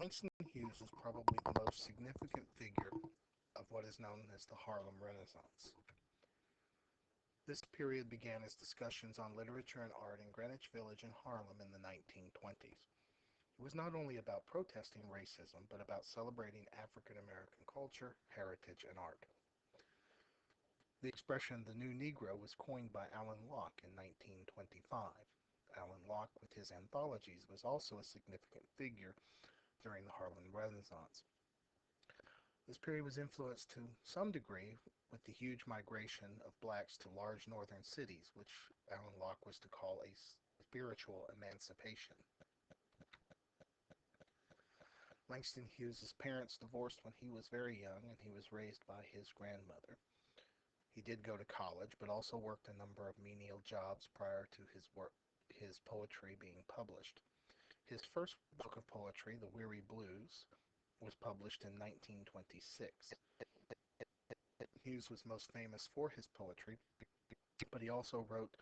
Langston Hughes is probably the most significant figure of what is known as the Harlem Renaissance. This period began as discussions on literature and art in Greenwich Village and Harlem in the 1920s. It was not only about protesting racism, but about celebrating African American culture, heritage, and art. The expression "the new Negro" was coined by Alan Locke in 1925. Alan Locke, with his anthologies, was also a significant figure during the Harlem Renaissance. This period was influenced to some degree with the huge migration of blacks to large northern cities, which Alan Locke was to call a spiritual emancipation. Langston Hughes' parents divorced when he was very young, and he was raised by his grandmother. He did go to college, but also worked a number of menial jobs prior to his poetry being published. His first book of poetry, The Weary Blues, was published in 1926. Hughes was most famous for his poetry, but he also wrote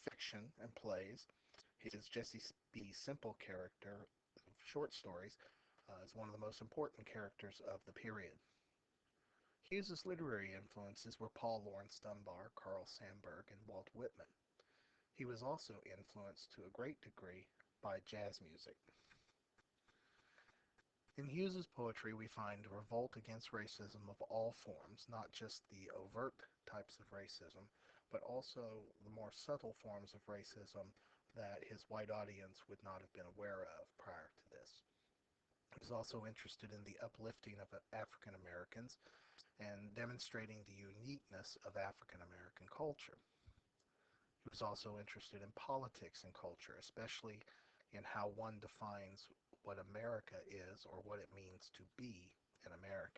fiction and plays. His Jesse B. Simple character of short stories is one of the most important characters of the period. Hughes's literary influences were Paul Laurence Dunbar, Carl Sandburg, and Walt Whitman. He was also influenced to a great degree by jazz music. In Hughes's poetry, we find revolt against racism of all forms, not just the overt types of racism, but also the more subtle forms of racism that his white audience would not have been aware of prior to this. He was also interested in the uplifting of African Americans and demonstrating the uniqueness of African American culture. He was also interested in politics and culture, especially in how one defines what America is or what it means to be an American.